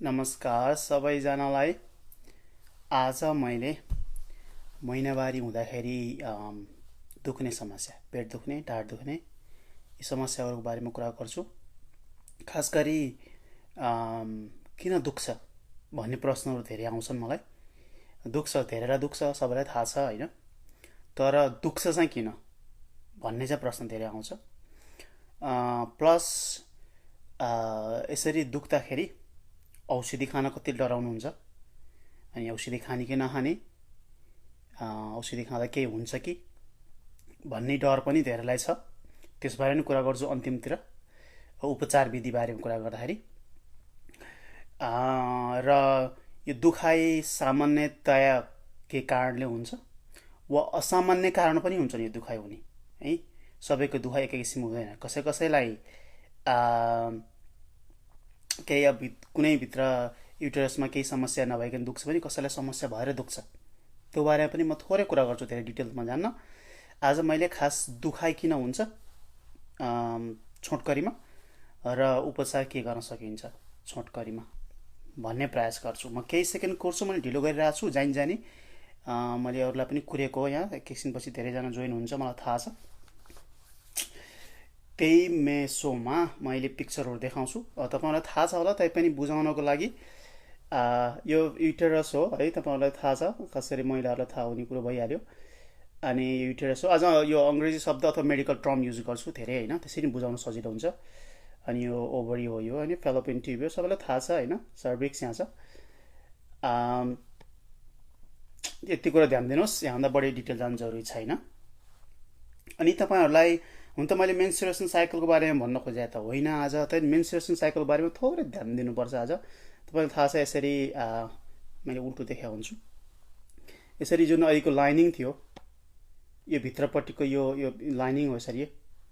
नमस्कार सबैजनालाई। आज मैले महिनावारी हुँदाखेरि दुख्ने समस्या, पेट दुख्ने, ढाड दुख्ने यी समस्याहरूको बारेमा कुरा गर्छु। खास गरी किन दुख्छ भन्ने प्रश्नहरू धेरै आउँछन् मलाई। दुख्छ, धेरैलाई दुख्छ, सबैलाई थाहा छ होइन। तर दुख्छ चाहिँ किन भन्ने चाहिँ प्रश्न धेरै आउँछ। प्लस यसरी दुख्दाखेरि औषधि खान कति डराउनुहुन्छ, अनि औषधि खाने कि नखाने, औषधि खाँदा केही हुन्छ कि भन्ने डर पनि धेरैलाई छ। त्यसबारे नै कुरा गर्छु अन्तिमतिर, उपचार विधि बारेमा कुरा गर्दाखेरि। र यो दुखाइ सामान्यतया के कारणले हुन्छ वा असामान्य कारण पनि हुन्छ नि यो दुखाइ हुने है। सबैको दुखाइ एकै किसिम हुँदैन। कसैलाई केही अब कुनै भित्र युटेरसमा केही समस्या नभइकन दुख्छ भने कसैलाई समस्या भएर दुख्छ। त्यो बारेमा पनि म थोरै कुरा गर्छु, धेरै डिटेलमा जान्न। आज मैले खास दुखाइ किन हुन्छ छोटकरीमा र उपचार के गर्न सकिन्छ छोटकरीमा भन्ने प्रयास गर्छु। म केही सेकेन्ड कोर्छु, मैले ढिलो गरिरहेको छु जानी मैले अरूलाई पनि कुरेको हो। यहाँ एकैछिनपछि धेरैजना जोइन हुन्छ मलाई थाहा छ। त्यही मेसोमा मैले पिक्चरहरू देखाउँछु। तपाईँलाई थाहा छ होला, तैपनि बुझाउनको लागि यो युटेरस हो है। तपाईँहरूलाई थाहा छ, कसरी महिलाहरूलाई थाहा हुने कुरो भइहाल्यो। अनि युटेरस हो। अझ यो अङ्ग्रेजी शब्द अथवा मेडिकल टर्म युज गर्छु धेरै होइन, त्यसरी बुझाउन सजिलो हुन्छ। अनि यो ओभरी हो यो होइन, फेलोपियन ट्युब हो, सबैलाई थाहा छ होइन। सर्भिक्स यहाँ छ। यति कुरा ध्यान दिनुहोस्, यहाँभन्दा बढी डिटेल जानु जरुरी छैन। अनि तपाईँहरूलाई हुन त मैले मेन्सुरेसन साइकलको बारेमा भन्न खोजेँ त होइन आज, त मेन्सुरेसन साइकलको बारेमा थोरै ध्यान दिनुपर्छ आज। तपाईँलाई थाहा छ यसरी मैले उल्टो देखाएको हुन्छु। यसरी जुन अहिलेको लाइनिङ थियो, यो भित्रपट्टिको यो यो लाइनिङ हो यसरी।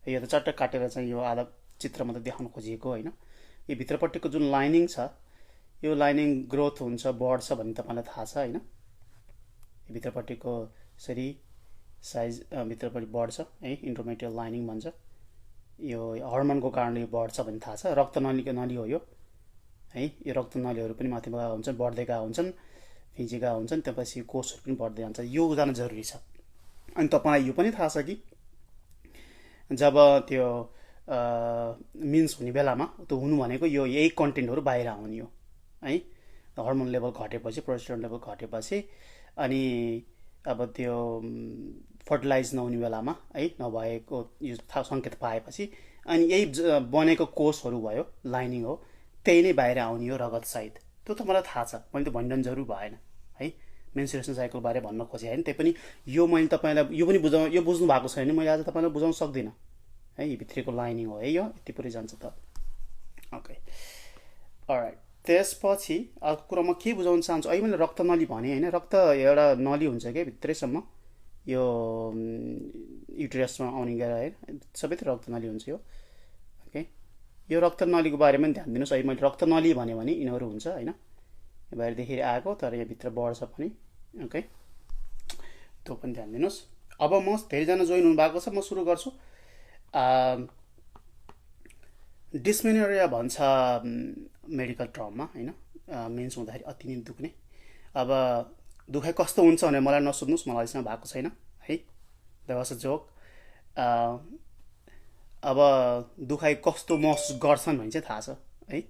यो त चट्ट काटेर चाहिँ यो आधा चित्रमा त देखाउन खोजिएको होइन। यो भित्रपट्टिको जुन लाइनिङ छ, यो लाइनिङ ग्रोथ हुन्छ, बढ्छ भन्ने तपाईँलाई थाहा छ होइन। यो भित्रपट्टिको यसरी साइज भित्रपट्टि बढ्छ है, इन्टरमेटियल लाइनिङ भन्छ। यो हर्मोनको कारणले यो बढ्छ भन्ने थाहा छ। रक्तनलीको नली हो यो है। यो रक्तनलीहरू पनि माथि हुन्छन्, बढ्दै गएका हुन्छन्, फिजिएका हुन्छन्, त्यसपछि कोषहरू पनि बढ्दै जान्छ। यो जान जरुरी छ। अनि तपाईँलाई यो पनि थाहा छ कि जब त्यो मिन्स हुने बेलामा त्यो हुनु भनेको यो यही कन्टेन्टहरू बाहिर आउने हो है। हर्मोन लेभल घटेपछि, प्रोजेस्टेरोन लेभल घटेपछि, अनि अब त्यो फर्टिलाइज नहुने बेलामा है, नभएको यो सङ्केत पाएपछि, अनि यही बनेको कोषहरू भयो, लाइनिङ हो, त्यही नै बाहिर आउने हो रगतसहित। त्यो त मलाई थाहा छ, मैले त भनिरहनु जरुरी भएन है। मेन्सुरेसन साइकल बारे भन्न खोजेँ होइन। त्यही पनि यो मैले तपाईँलाई यो पनि यो बुझ्नु भएको छैन, मैले आज तपाईँलाई बुझाउन सक्दिनँ है। यो भित्रको लाइनिङ हो है, यो यति पुरै जान्छ त। Okay, all right. त्यसपछि अर्को कुरा म के बुझाउन चाहन्छु, अहिले मैले रक्तनली भने होइन। रक्त एउटा नली हुन्छ क्या भित्रैसम्म, यो युटेरसमा आउने गरेर है, सबैतिर रक्तनली हुन्छ यो। ओके, यो रक्तनलीको बारेमा पनि ध्यान दिनुहोस्। अहिले मैले रक्तनली भने यिनीहरू हुन्छ होइन, यो बाहिरदेखि आएको तर यहाँभित्र बढ्छ पनि। ओके, त्यो पनि ध्यान दिनुहोस्। अब म धेरैजना जोइन हुनुभएको छ, म सुरु गर्छु। डिस्मेनोरिया भन्छ मेडिकल टर्ममा होइन। मेन्स हुँदाखेरि अति नै दुख्ने। अब दुखाइ कस्तो हुन्छ भने मलाई नसोध्नुहोस्, मलाई अहिलेसम्म भएको छैन है। That was a joke. अब दुखाइ कस्तो महसुस गर्छन् भने चाहिँ थाहा छ है।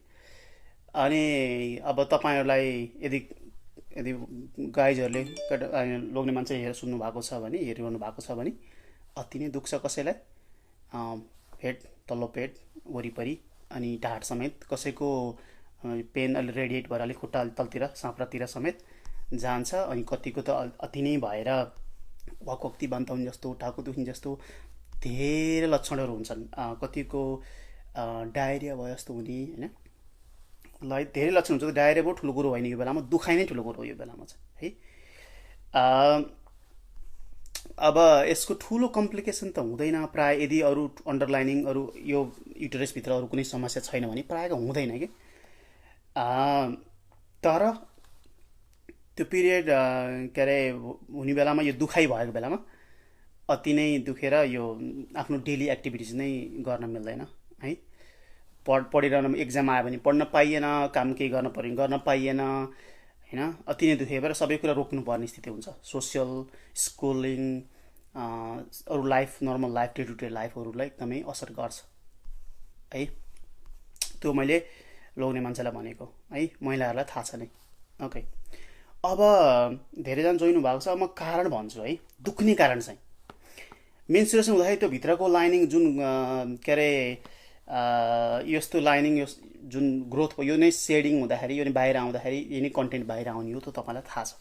अनि अब तपाईँहरूलाई यदि यदि गाइजहरूले लोग्ने मान्छे हेरेर सुन्नु भएको छ भने, हेरिरहनु भएको छ भने, अति नै दुख्छ कसैलाई। पेट, तल्लो पेट वरिपरि अनि ढाड समेत। कसैको पेन अलि रेडिएट भएर अलिक खुट्टा तलतिर, साँप्रातिर समेत जान्छ। अनि कतिको त अति नै भएर वाकवाक्ती बान्ता हुने जस्तो, टाउको दुख्ने जस्तो धेरै लक्षणहरू हुन्छन्। कतिको डायरिया भयो जस्तो हुने होइन। ल धेरै लक्षण हुन्छ। डायरिया बहुत ठुलो कुरो होइन यो बेलामा, दुखाइ नै ठुलो कुरो हो यो बेलामा चाहिँ है। अब यसको ठुलो कम्प्लिकेसन त हुँदैन प्राय, यदि अरू अन्डरलाइनिङ अरू यो युटेरसभित्र अरू कुनै समस्या छैन भने प्रायःको हुँदैन कि। तर त्यो पिरियड के अरे हुने बेलामा, यो दुखाइ भएको बेलामा अति नै दुखेर यो आफ्नो डेली एक्टिभिटिज नै गर्न मिल्दैन है। पढिरहनु एक्जाम आयो भने पढ्न पाइएन, काम केही गर्न पर्यो भने गर्न पाइएन होइन। अति नै दुःख भएर सबै कुरा रोक्नुपर्ने स्थिति हुन्छ। सोसियल, स्कुलिङ, अरू life, normal life, day to day लाइफहरूलाई एकदमै असर गर्छ है। त्यो मैले लोग्ने मान्छेलाई भनेको है, महिलाहरूलाई थाहा छ नै। ओके, अब धेरैजना जोइनु भएको छ। अब म कारण भन्छु है, दुख्ने कारण चाहिँ मेन्स्ट्रुएसन हुँदाखेरि त्यो भित्रको लाइनिङ जुन के अरे यस्तो लाइनिङ यो जुन ग्रोथ भयो, यो नै सेडिङ हुँदाखेरि, यो नै बाहिर आउँदाखेरि यो नै कन्टेन्ट बाहिर आउने हो, त्यो तपाईँलाई थाहा छ।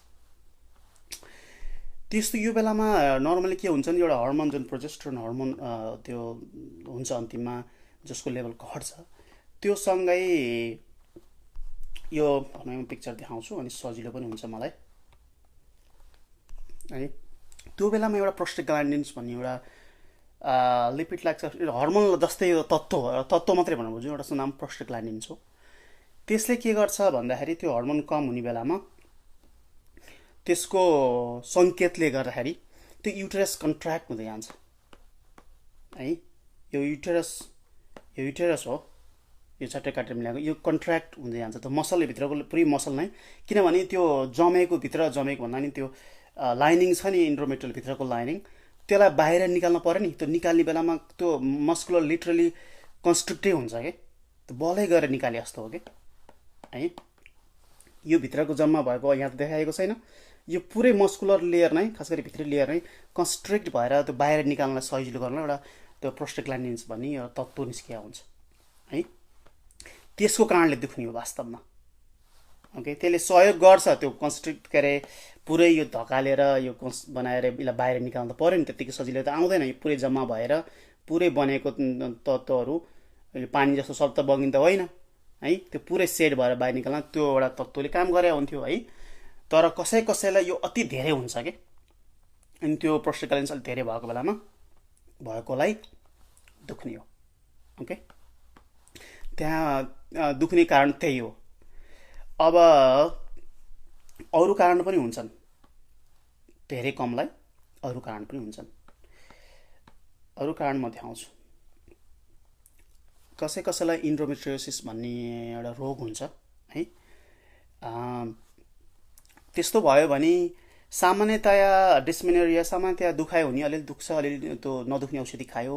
त्यस्तो यो बेलामा नर्मली के हुन्छ नि, एउटा हर्मोन जुन प्रोजेस्टेरोन हर्मोन त्यो हुन्छ अन्तिममा, जसको लेभल घट्छ, त्यो सँगै यो म पिक्चर देखाउँछु अनि सजिलो पनि हुन्छ मलाई है। त्यो बेलामा एउटा प्रोस्टाग्ल्यान्डिन्स भन्ने एउटा लिपिड लाइक हर्मोन जस्तै तत्त्व मात्रै भन्न बुझ्नु, एउटा नाम प्रोस्टाग्ल्यान्डिन्स हो। त्यसले के गर्छ भन्दाखेरि त्यो हर्मोन कम हुने बेलामा त्यसको सङ्केतले गर्दाखेरि त्यो युटेरस कन्ट्र्याक्ट हुँदै जान्छ है। यो युटेरस हो, यो चट्टै काटेर मिलाएको, यो कन्ट्र्याक्ट हुँदै जान्छ। त्यो मसलले भित्रको पुरै मसल नै, किनभने त्यो जमेको भित्र जमेको भन्दा नि त्यो लाइनिङ छ नि इन्डोमेट्रियल भित्रको लाइनिङ, त्यसलाई बाहिर निकाल्नु पर्यो नि। त्यो निकाल्ने बेलामा त्यो मस्कुलर लिटरली कन्स्ट्रिक्टै हुन्छ कि, त्यो बलै गरेर निकाले जस्तो हो कि है। यो भित्रको जम्मा भएको यहाँ त देखाएको छैन, यो पुरै मस्कुलर लेयर नै, खास गरी भित्री लेयर नै कन्स्ट्रिक्ट भएर त्यो बाहिर निकाल्नलाई सजिलो गर्न एउटा त्यो प्रोस्टाग्ल्यान्डिन्स भन्ने एउटा तत्त्व निस्किया हुन्छ है। त्यसको कारणले दुख्ने हो वास्तवमा। ओके, त्यसले सहयोग गर्छ त्यो कन्स्ट्रिक्ट के अरे पुरै यो धकालेर यो बनाएर यसलाई बाहिर निकाल्नु त पऱ्यो नि, त्यत्तिकै सजिलो त आउँदैन। यो पुरै जम्मा भएर पुरै बनेको तत्त्वहरू यो पानी जस्तो सब त बगिन त होइन है, त्यो पुरै सेड भएर बाहिर निकाल्न त्यो एउटा तत्त्वले काम गरे हुन्थ्यो है। तर कसैलाई यो अति धेरै हुन्छ कि, अनि त्यो प्रोस्टाग्ल्यान्डिन्स अलिक धेरै भएको बेलामा भएकोलाई दुख्ने हो। ओके, त्यहाँ दुख्ने कारण त्यही हो। अब अरू कारण पनि हुन्छन्, धेरै कमलाई अरू कारण पनि हुन्छन्। अरू कारण म देखाउँछु। कसैलाई इन्डोमेट्रियोसिस भन्ने एउटा रोग हुन्छ है। त्यस्तो भयो भने सामान्यतया डिस्मेनोरिया, सामान्यतया दुखाइ हुने, अलिअलि दुख्छ, अलिअलि त्यो नदुख्ने औषधि खायो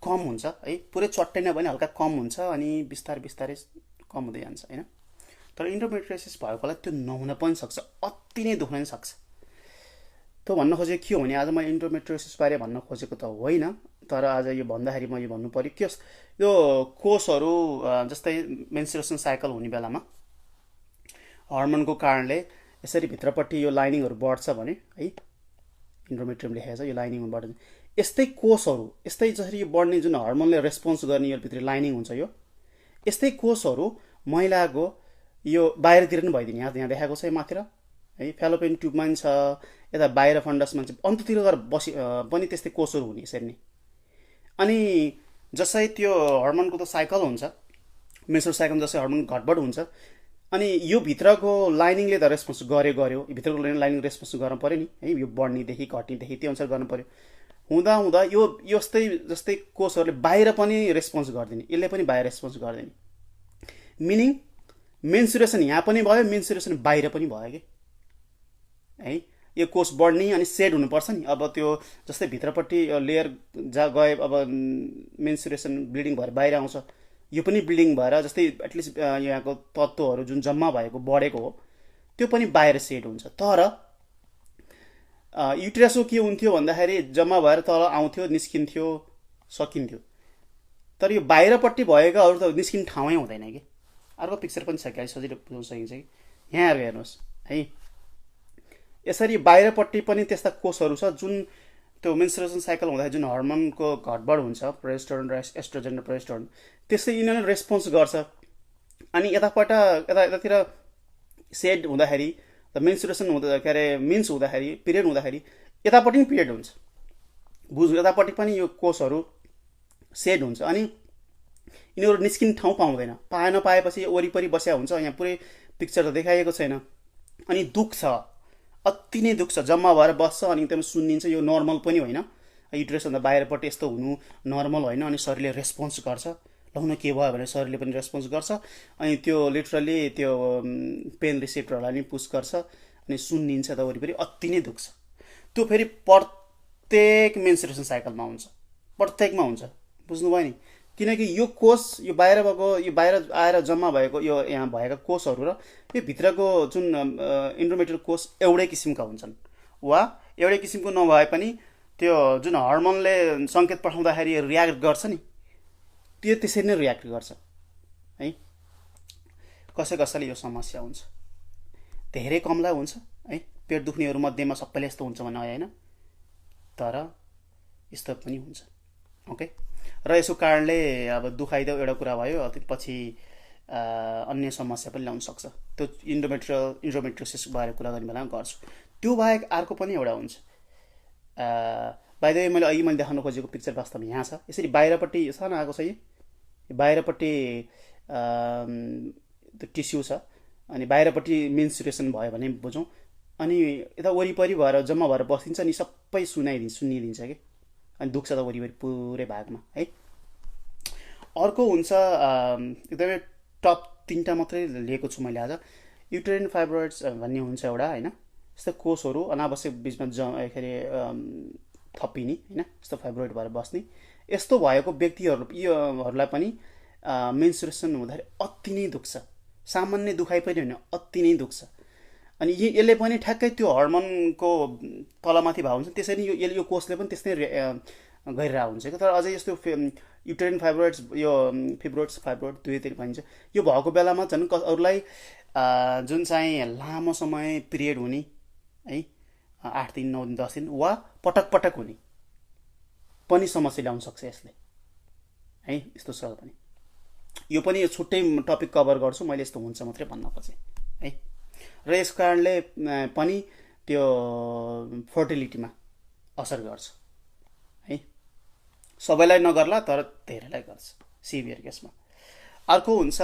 कम हुन्छ है। पुरै चट्टै नभए हल्का कम हुन्छ अनि बिस्तारै कम हुँदै जान्छ होइन। तर इन्डोमेट्रियोसिस भएकोलाई त्यो नहुन पनि सक्छ, अति नै दुख्न पनि सक्छ। त्यो भन्न खोजेको के हो भने, आज मैले इन्डोमेट्रियोसिस बारे भन्न खोजेको त होइन, तर आज यो भन्दाखेरि मैले भन्नु पऱ्यो के यो कोषहरू जस्तै मेन्स्ट्रुएसन साइकल हुने बेलामा हर्मोनको कारणले यसरी भित्रपट्टि यो लाइनिङहरू बढ्छ भने है, इन्डोमेट्रियम लेखेको छ, यो लाइनिङमा बढ्छ। यस्तै कोषहरू, यस्तै जसरी यो बढ्ने जुन हर्मोनले रेस्पोन्स गर्ने यो भित्र लाइनिङ हुन्छ, यो यस्तै कोषहरू महिलाको यो बाहिरतिर पनि भइदिने। यहाँ देखाएको छ माथिर है, फेलोपियन ट्युबमा पनि छ, यता बाहिर फन्डसमा चाहिँ अन्ततिर गएर पनि त्यस्तै कोषहरू हुने यसरी नै। अनि जसै त्यो हर्मोनको त साइकल हुन्छ, मेन्स्ट्रुअल साइकल जसै हर्मोन घटबड हुन्छ, अनि यो भित्रको लाइनिङले त रेस्पोन्स गर्यो, भित्रको लाइनिङ रेस्पोन्स गर्नु पऱ्यो नि है, यो बढ्नेदेखि घट्नेदेखि त्यो अनुसार गर्नु पऱ्यो। हुँदा यो जस्तै कोषहरूले बाहिर पनि रेस्पोन्स गरिदिने, यसले पनि बाहिर रेस्पोन्स गरिदिने। मिनिङ मेन्स्ट्रुएसन यहाँ पनि भयो, मेन्स्ट्रुएसन बाहिर पनि भयो कि है। यो कोष बढ्ने अनि सेड हुनुपर्छ नि। अब त्यो जस्तै भित्रपट्टि लेयर जहाँ गए, अब मेन्स्ट्रुएसन ब्लिडिङ भएर बाहिर आउँछ, यो पनि ब्लिडिङ भएर जस्तै एटलिस्ट यहाँको तत्त्वहरू जुन जम्मा भएको बढेको हो त्यो पनि बाहिर सेड हुन्छ। तर युटेरसको के हुन्थ्यो भन्दाखेरि जम्मा भएर तल आउँथ्यो, निस्किन्थ्यो, सकिन्थ्यो। तर यो बाहिरपट्टि भएकाहरू त निस्किने ठाउँै हुँदैन कि। अर्को पिक्चर पनि छ कि सजिलो बुझ्न सकिन्छ कि, यहाँ हेर्नुहोस् है। यसरी बाहिरपट्टि पनि त्यस्ता कोषहरू छ जुन त्यो मेन्स्ट्रुएसन साइकल हुँदाखेरि जुन हर्मोनको घटबड हुन्छ, प्रोजेस्टेरोन र एस्ट्रोजन र प्रोजेस्टेरोन, त्यसै यिनीहरूले रेस्पोन्स गर्छ। अनि यतातिर सेड हुँदाखेरि मेन्स्ट्रुएसन हुँदा के अरे मिन्स हुँदाखेरि, पिरियड हुँदाखेरि यतापट्टि पनि पिरियड हुन्छ, बुझ्नु, यतापट्टि पनि यो कोषहरू सेड हुन्छ। अनि यिनीहरू निस्किने ठाउँ नपाएपछि वरिपरि बस्या हुन्छ। यहाँ पुरै पिक्चर त देखाइएको छैन। अनि दुख्छ, अति नै दुख्छ, जम्मा भएर बस्छ अनि एकदम सुन्निन्छ। यो नर्मल पनि होइन, युटेरसभन्दा बाहिरपट्टि यस्तो हुनु नर्मल होइन। अनि शरीरले रेस्पोन्स गर्छ, लाउन के भयो भने शरीरले पनि रेस्पोन्स गर्छ अनि त्यो लिटरली त्यो पेन रिसेप्टरहरूलाई नि पुस गर्छ अनि सुन्निन्छ त वरिपरि अति नै दुख्छ। त्यो फेरि प्रत्येक मेन्सुरेसन साइकलमा हुन्छ, प्रत्येकमा हुन्छ, बुझ्नुभयो नि। किनकि यो कोष यो बाहिर भएको यो बाहिर आएर जम्मा भएको यो यहाँ भएका कोषहरू र यो भित्रको जुन इन्डोमेट्रियल कोष एउटै किसिमका हुन्छन् वा एउटै किसिमको नभए पनि त्यो जुन हर्मोनले सङ्केत पठाउँदाखेरि रियाक्ट गर्छ नि त्यो त्यसरी नै रियाक्ट गर्छ है। कसैले यो समस्या हुन्छ, धेरै कमलाई हुन्छ है। पेट दुख्नेहरू मध्येमा सबैले यस्तो हुन्छ भन्ने होइन, तर यस्तो पनि हुन्छ। ओके, र यसको कारणले अब दुखाइ त एउटा कुरा भयो, पछि अन्य समस्या पनि ल्याउन सक्छ। त्यो इन्डोमेट्रियोसिस बारे कुरा गर्ने बेलामा गर्छु। त्यो बाहेक अर्को पनि एउटा हुन्छ। बाइ द वे मैले अघि मैले देखाउन खोजेको पिक्चर वास्तवमा यहाँ छ। यसरी बाहिरपट्टि सानो आएको छ, यो बाहिरपट्टि त्यो टिस्यु छ अनि बाहिरपट्टि मेन्सुरेसन भयो भने बुझौँ, अनि यता वरिपरि भएर जम्मा भएर बसिन्छ नि सबै सुनिदिन्छ कि, अनि दुख्छ त वरिपरि पुरै भागमा है। अर्को हुन्छ एकदमै टप 3टा मात्रै लिएको छु मैले आज। युटेरिन फाइब्रोइड्स भन्ने हुन्छ एउटा होइन, यस्तो कोषहरू अनावश्यक बिचमा थपिने होइन, यस्तो फाइब्रोइड भएर बस्ने। यस्तो भएको व्यक्तिहरूलाई पनि मेन्सुरेसन हुँदाखेरि अति नै दुख्छ, सामान्य दुखाइ पनि होइन, अति नै दुख्छ। अनि यसले पनि ठ्याक्कै त्यो हर्मोनको तलमाथि भएको हुन्छ, त्यसरी यो कोषले पनि त्यस्तै गरिरहेको हुन्छ कि। तर अझै यस्तो युटेरिन फाइब्रोइड्स यो फाइब्रोइड दुवैतिर भनिन्छ, यो भएको बेलामा झन् अरूलाई जुन चाहिँ लामो समय पिरियड हुने है, 8 दिन 9 दिन 10 दिन वा पटक हुने पनि समस्या ल्याउन सक्छ यसले है। यस्तो छ पनि, यो पनि छुट्टै टपिक कभर गर्छु मैले, यस्तो हुन्छ मात्रै भन्न खोजेँ है। र यस कारणले पनि त्यो फर्टिलिटीमा असर गर्छ है। सबैलाई नगर्ला तर धेरैलाई गर्छ सिभियर केसमा। अर्को हुन्छ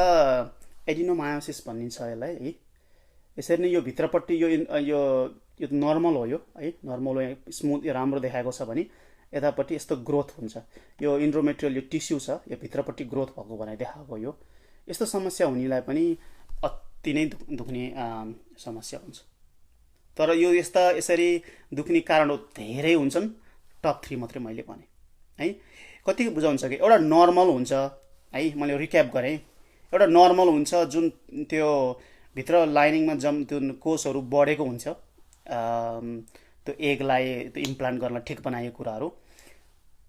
एडिनोमायोसिस भनिन्छ यसलाई है। यसरी नै यो भित्रपट्टि यो नर्मल हो, यो है नर्मल हो, स्मुथ राम्रो देखाएको छ भने यतापट्टि यस्तो ग्रोथ हुन्छ। यो इन्डोमेट्रियल यो टिस्यु छ, यो भित्रपट्टि ग्रोथ भएको भनेर देखाएको यो। यस्तो समस्या हुनेलाई पनि अति नै दुख्ने समस्या हुन्छ। तर यो यसरी दुख्ने कारणहरू धेरै हुन्छन्, टप 3 मात्रै मैले भने है। कति बुझाउँछ कि एउटा नर्मल हुन्छ है, मैले रिक्याप गरेँ। एउटा नर्मल हुन्छ जुन त्यो भित्र लाइनिङमा त्यो कोषहरू बढेको हुन्छ, त्यो एगलाई त्यो इम्प्लान्ट गर्न ठिक बनाएको कुराहरू।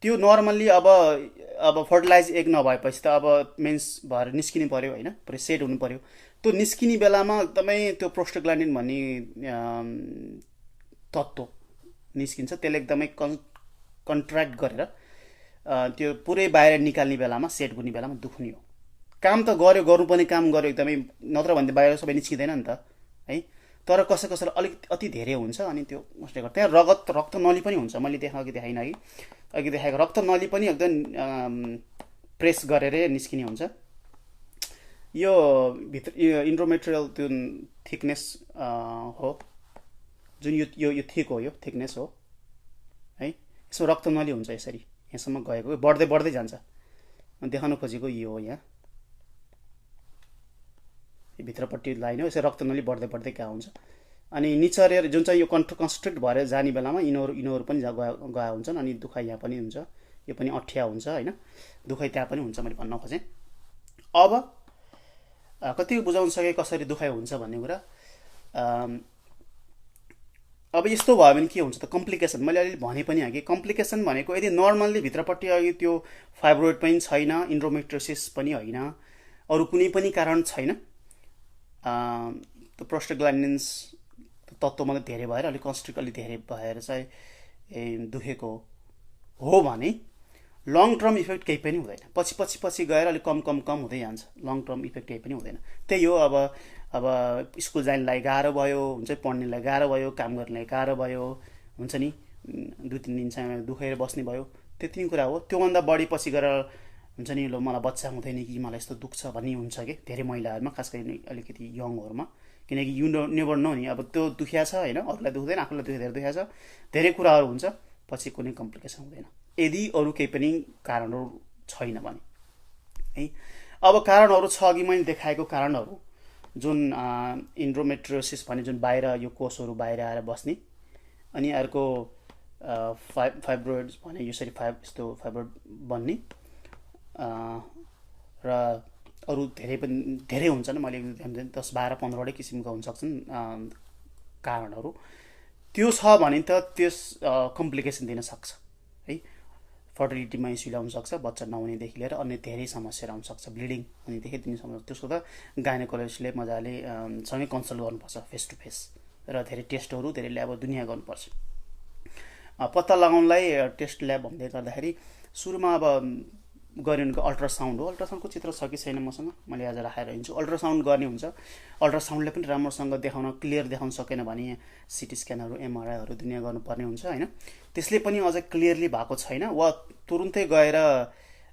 त्यो नर्मल्ली अब फर्टिलाइज एग नभएपछि त अब मेन्स भएर निस्किनु पऱ्यो होइन, पुरै सेट हुनु पऱ्यो। त्यो निस्किने बेलामा एकदमै त्यो प्रोस्टाग्ल्यान्डिन भन्ने तत्त्व निस्किन्छ, त्यसले एकदमै कन्ट्र्याक्ट गरेर त्यो पुरै बाहिर निकाल्ने बेलामा सेट हुने बेलामा दुख्ने हो। काम त गर्नुपर्ने काम गर्यो एकदमै, नत्र भने बाहिर सबै निस्किँदैन नि त है। तर कसैलाई अलिक अति धेरै हुन्छ अनि त्यो उसले गर्दा त्यहाँ रक्त नली पनि हुन्छ। मैले अघि देखाएको रक्त नली पनि एकदम प्रेस गरेर निस्किने हुन्छ। यो भित्र इन्डोमेट्रियल त्यो थिकनेस हो जुन यो थिक हो, यो थिकनेस हो है। यसो रक्त नली हुन्छ, यसरी यहाँसम्म गएको बढ्दै जान्छ। देखाउन खोजेको यो हो, यहाँ भित्रपट्टि लाइन हो, यसरी रक्त नली बढ्दै गएको हुन्छ। अनि निचरेर जुन चाहिँ यो कन्स्ट्रिक्ट भएर जाने बेलामा यिनीहरू पनि गए हुन्छन् अनि दुखाइ यहाँ पनि हुन्छ, यो पनि अठ्या हुन्छ होइन, दुखाइ त्यहाँ पनि हुन्छ मैले भन्न खोजेँ। अब कति बुझाउन सके कसरी दुखाइ हुन्छ भन्ने कुरा। अब यस्तो भयो भने के हुन्छ त कम्प्लिकेसन, मैले अहिले भने पनि कि कम्प्लिकेसन भनेको यदि नर्मल्ली भित्रपट्टि अघि त्यो फाइब्रोइड पनि छैन, इन्डोमेट्रियोसिस पनि होइन, अरू कुनै पनि कारण छैन, त्यो प्रोस्टाग्ल्यान्डिन्स तत्त्व मात्रै धेरै भएर अलिक कन्स्ट्रिक्ट अलिक धेरै भएर चाहिँ दुखेको हो भने लङ टर्म इफेक्ट केही पनि हुँदैन। पछि गएर अलिक कम हुँदै जान्छ, लङ टर्म इफेक्ट केही पनि हुँदैन। त्यही हो, अब स्कुल जानेलाई गाह्रो भयो हुन्छ, पढ्नेलाई गाह्रो भयो, काम गर्नेलाई गाह्रो भयो हुन्छ नि, 2-3 दिनसम्म दुखेर बस्ने भयो, त्यति नै कुरा हो। त्योभन्दा बढी पछि गएर हुन्छ नि, ल मलाई बच्चा हुँदैन कि मलाई यस्तो दुख्छ भन्ने हुन्छ कि धेरै महिलाहरूमा, खास गरी अलिकति यङहरूमा। किनकि यु नेभर नो नि, अब त्यो दुखिया छ होइन, अरूलाई दुख्दैन, आफूलाई धेरै दुखिया छ, धेरै कुराहरू हुन्छ, पछि कुनै कम्प्लिकेसन हुँदैन यदि अरू केही पनि कारणहरू छैन भने। है। अब कारणहरू छ, अघि मैले देखाएको कारणहरू, जुन इन्ड्रोमेट्रियोसिस भन्ने जुन बाहिर यो कोषहरू बाहिर आएर बस्ने, अनि अर्को फाइब्रोइड्स भने यसरी यस्तो फाइब्रोइड बन्ने, र अरू धेरै हुन्छन्, मैले 10, 12, 15वटै किसिमका हुनसक्छन् कारणहरू। त्यो छ भने त त्यस कम्प्लिकेसन दिन सक्छ है, फर्टिलिटीमा इस्यु ल्याउन सक्छ, बच्चा नहुनेदेखि लिएर अन्य धेरै समस्याहरू आउन सक्छ, ब्लिडिङ हुनेदेखि दिन सक्छ। त्यसको त गाइनोकोलोजिस्टले मजाले सँगै कन्सल्ट गर्नुपर्छ फेस टु फेस, र धेरै टेस्टहरू धेरै ल्याब दुनियाँ गर्नुपर्छ। पत्ता लगाउनलाई टेस्ट ल्याब भन्दै गर्दाखेरि सुरुमा अब गरिनुको अल्ट्रासाउन्ड हो। अल्ट्रासाउन्डको चित्र छ कि छैन मसँग, मैले आज राखेर हिँड्छु। अल्ट्रासाउन्ड गर्ने हुन्छ, अल्ट्रासाउन्डले पनि राम्रोसँग देखाउन, क्लियर देखाउन सकेन भने सिटी स्क्यानहरू, एमआरआईहरू दुनियाँ गर्नुपर्ने हुन्छ होइन। त्यसले पनि अझै क्लियरली भएको छैन, वा तुरुन्तै गएर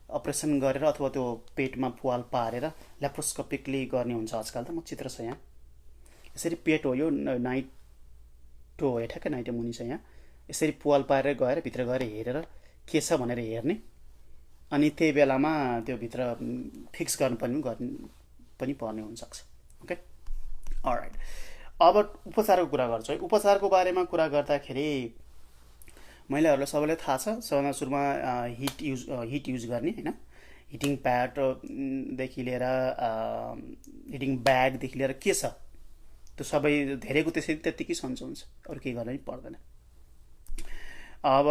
अपरेसन गरेर अथवा त्यो पेटमा पुवाल पारेर ल्याप्रोस्कोपिकली गर्ने हुन्छ आजकल त। म चित्र छ यहाँ, यसरी पेट हो, यो नाइटो हो, ठ्याक्कै नाइटो मुनि छ यहाँ। यसरी पुवाल पारेर गएर भित्र गएर हेरेर के छ भनेर हेर्ने, अनि त्यही बेलामा त्यो भित्र फिक्स गर्नुपर्ने पनि पर्ने हुनसक्छ। Okay, all right. अब उपचारको कुरा गर्छु है। उपचारको बारेमा कुरा गर्दाखेरि महिलाहरूलाई सबैलाई थाहा छ, सबभन्दा सुरुमा हिट युज गर्ने होइन, हिटिङ प्याडदेखि लिएर हिटिङ ब्यागदेखि लिएर के छ त्यो सबै धेरैको त्यसरी त्यत्तिकै सन्चो हुन्छ, अरू केही गर्न पनि पर्दैन। अब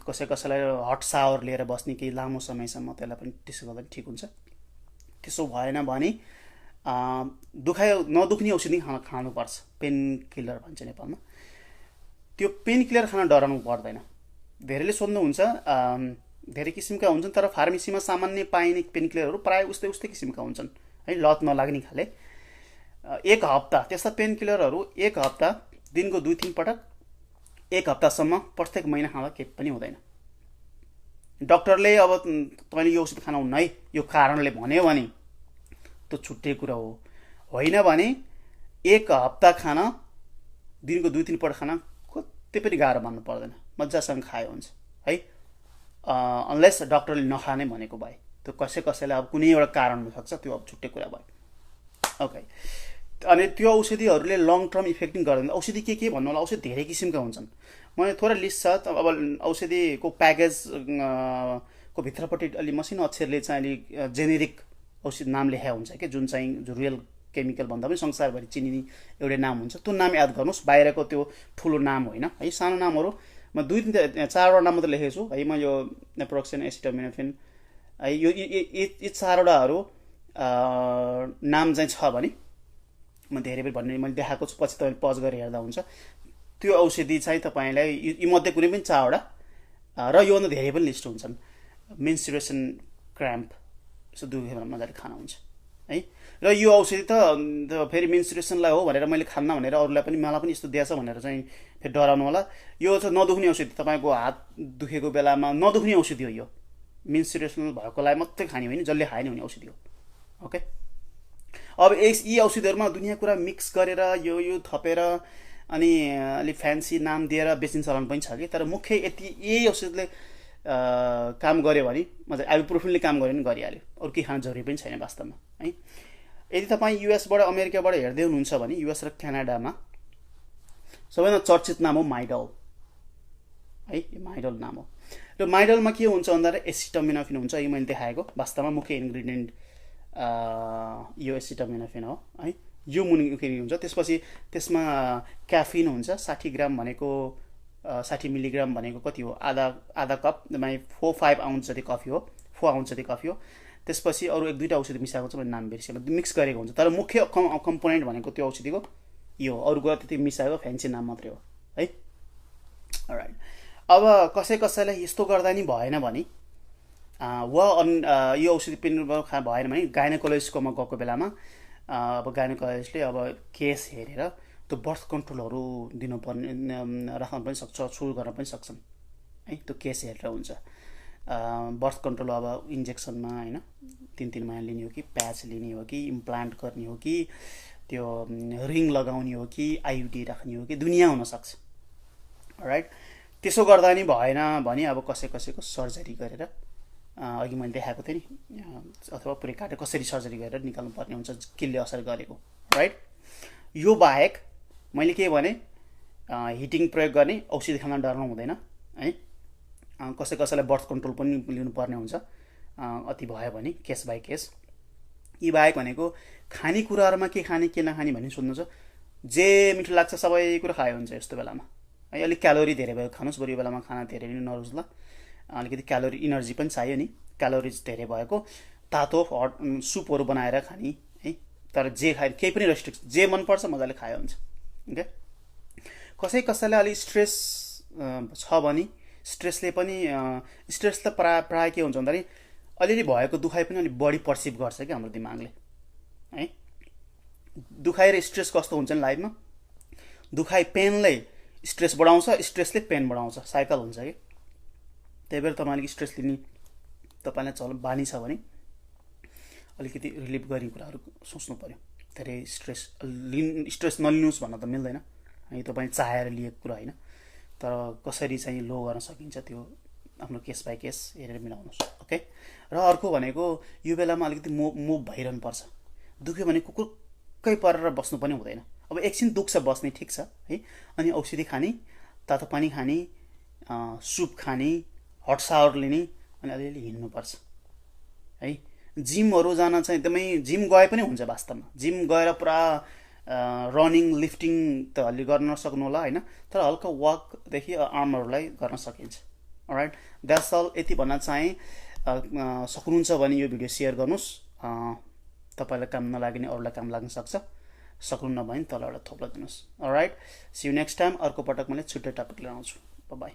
कसैलाई हट सावर लिएर बस्ने केही लामो समयसम्म, त्यसलाई पनि त्यसो गर्दा पनि ठिक हुन्छ। त्यसो भएन भने नदुख्ने औषधि खानुपर्छ, पेन किलर भन्छ नेपालमा। त्यो पेन किलर खान डराउनु पर्दैन। धेरैले सोध्नुहुन्छ, धेरै किसिमका हुन्छन्, तर फार्मेसीमा सामान्य पाइने पेन किलरहरू प्रायः उस्तै किसिमका हुन्छन् है, लत नलाग्ने खाले। एक हप्ता त्यस्ता पेन किलरहरू, एक हप्ता, दिनको 2-3 पटक, एक हप्तासम्म प्रत्येक महिना खाँदा केही पनि हुँदैन। डक्टरले अब तपाईँले यो औषध खानु हुन्न है यो कारणले भन्यो भने त्यो छुट्टै कुरा हो। होइन भने एक हप्ता खान, दिनको 2-3 पटक खान कति पनि गाह्रो मान्नु पर्दैन, मजासँग खायो हुन्छ है, अनलेस डक्टरले नखाने भनेको भए। त्यो कसैलाई अब कुनै एउटा कारण हुनसक्छ, त्यो अब छुट्टै कुरा भयो। ओके, अनि त्यो औषधिहरूले लङ टर्म इफेक्टिङ गर्दैन। औषधि के भन्नु होला, औषधि धेरै किसिमका हुन्छन्, मैले थोरै लिस्ट छ। अब औषधिको प्याकेज को भित्रपट्टि अलि मसिनो अक्षरले चाहिँ अलि जेनेरिक औषधि नाम लेखेको हुन्छ कि, जुन चाहिँ रियल केमिकल भन्दा पनि संसारभरि चिनिने एउटै नाम हुन्छ, त्यो नाम याद गर्नुहोस्, बाहिरको त्यो ठुलो नाम होइन है। सानो नामहरू म 2-4वटा नाम मात्रै लेखेको छु है। म यो नेप्रोक्सेन, एसिटामिनोफेन है, यो 4वटाहरू नाम चाहिँ छ भने म धेरै बेर भन्ने मैले देखाएको छु, पछि तपाईँले पज गरेर हेर्दा हुन्छ। त्यो औषधि चाहिँ तपाईँलाई यी मध्ये कुनै पनि 4वटा, र योभन्दा धेरै पनि लिस्ट हुन्छन्। मेन्स्ट्रुएसन क्र्याम्प यसो दुखेर मजाले खाना हुन्छ है। र यो औषधि त फेरि मेन्स्ट्रुएसनलाई हो भनेर मैले खान्न भनेर अरूलाई पनि, मलाई पनि यस्तो दिएछ भनेर चाहिँ फेरि डराउनु होला। यो चाहिँ नदुख्ने औषधि, तपाईँको हात दुखेको बेलामा नदुख्ने औषधि हो। यो मेन्स्ट्रुएसन भएकोलाई मात्रै खाने होइन, जसले खाए नि हुने औषधि हो। ओके, अब यी औषधिहरूमा दुनियाँ कुरा मिक्स गरेर यो थपेर अनि अलिक फ्यान्सी नाम दिएर बेचिने चलन पनि छ कि, तर मुख्य यही औषधिले काम गर्यो भने, मजा आइबुप्रोफेनले काम गर्यो भने गरिहाल्यो, अरू केही खान जरुरी पनि छैन वास्तवमा है। यदि तपाईँ युएसबाट, अमेरिकाबाट हेर्दै हुनुहुन्छ भने युएस र क्यानाडामा सबैभन्दा चर्चित नाम हो माइडल है, माइडल नाम हो। र माइडलमा के हुन्छ भन्दाखेरि एसिटामिनोफेन हुन्छ, यो मैले देखाएको वास्तवमा मुख्य इन्ग्रिडियन्ट यो एसिटामिनोफेन हो है, यो मुख्य हुन्छ। त्यसपछि त्यसमा क्याफिन हुन्छ, 60 ग्राम भनेको 60 मिलिग्राम भनेको कति हो, आधा कप, 4-5 आउन्स जति कफी हो, 4 आउन्स जति कफी हो। त्यसपछि अरू 1-2टा औषधि मिसाएको छ, मैले नाम बिर्सेँ, मिक्स गरेको हुन्छ, तर मुख्य कम्पोनेन्ट भनेको त्यो औषधिको यो हो, अरू कुरा त्यति मिसाएको फ्यान्सी नाम मात्रै हो है। अलराइट, अब कसैलाई यस्तो गर्दा नि भएन भने यो औषधि पेन भएन भने गाइनोकोलोजिस्टकोमा गएको बेलामा अब गाइनोकोलोजिस्टले अब केस हेरेर त्यो बर्थ कन्ट्रोलहरू दिनुपर्ने, राख्न पनि सक्छ, सुरु गर्न पनि सक्छन् है। त्यो केस हेरेर हुन्छ। बर्थ कन्ट्रोल अब इन्जेक्सनमा होइन 3-3 महिना लिने हो कि, प्याच लिने हो कि, इम्प्लान्ट गर्ने हो कि, त्यो रिङ लगाउने हो कि, आइयुडी राख्ने हो कि, दुनियाँ हुनसक्छ। राइट, त्यसो गर्दा नि भएन भने अब कसैको सर्जरी गरेर अघि मैले देखाएको थिएँ नि अथवा पुरै काटेर कसरी सर्जरी गरेर निकाल्नु पर्ने हुन्छ केले असर गरेको राइट। यो बाहेक मैले के भने हिटिङ प्रयोग गर्ने औषधि खान डर्नु हुँदैन है। कसैलाई बर्थ कन्ट्रोल पनि लिनुपर्ने हुन्छ अति भयो भने केस बाई केस। यी बाहेक भनेको खानेकुराहरूमा के खाने के नखाने भन्ने सोध्नु छ। जे मिठो लाग्छ सबै कुरा खायो हुन्छ यस्तो बेलामा है। अलिक क्यालोरी धेरै भएको खानुहोस्, बरु यो बेलामा खाना धेरै नै नरोस् ल। अलिकति क्यालोरी इनर्जी पनि चाहियो नि, क्यालोरिज धेरै भएको तातो हट सुपहरू बनाएर खाने है। तर जे खायो केही पनि रेस्ट्रिक्सन जे मनपर्छ मजाले खायो हुन्छ ओके। कसैलाई अलिक स्ट्रेस छ भने स्ट्रेसले पनि स्ट्रेस त प्रायः के हुन्छ भन्दाखेरि अलिअलि भएको दुखाइ पनि अलिक बढी पर्सिभ गर्छ कि हाम्रो दिमागले है। दुखाइ र स्ट्रेस कस्तो हुन्छ नि लाइफमा, दुखाइ पेनले स्ट्रेस बढाउँछ, स्ट्रेसले पेन बढाउँछ, साइकल हुन्छ कि। त्यही भएर तपाईँले स्ट्रेस लिने तपाईँलाई बानी छ भने अलिकति रिलिफ गर्ने कुराहरू सोच्नु पऱ्यो। धेरै स्ट्रेस नलिनुहोस् भन्न त मिल्दैन है, तपाईँ चाहेर लिएको कुरा होइन। तर कसरी चाहिँ लो गर्न सकिन्छ त्यो आफ्नो केस बाई केस हेरेर मिलाउनुहोस् ओके। र अर्को भनेको यो बेलामा अलिकति मुभ भइरहनु पर्छ। दुख्यो भने कुकुरकै परेर बस्नु पनि हुँदैन। अब एकछिन दुख्छ बस्ने ठिक छ है, अनि औषधि खाने, तातो पानी खाने, सुप खाने, हट सावर लिने, अनि अलिअलि हिँड्नुपर्छ है। जिमहरू जान चाहिँ एकदमै जिम गए पनि हुन्छ वास्तवमा। जिम गएर पुरा रनिङ लिफ्टिङ त अलि गर्न नसक्नु होला होइन, तर हल्का वाकदेखि आर्महरूलाई गर्न सकिन्छ। Alright that's all. यति भन्न चाहेँ। सक्नुहुन्छ भने यो भिडियो सेयर गर्नुहोस्, तपाईँलाई काम नलाग्ने अरूलाई काम लाग्न सक्छ। सक्नुहुन्न भने तल एउटा थोप्ला दिनुहोस्। Alright see you next time. अर्को पटक मैले छुट्टै टपिक लिएर आउँछु। बाई।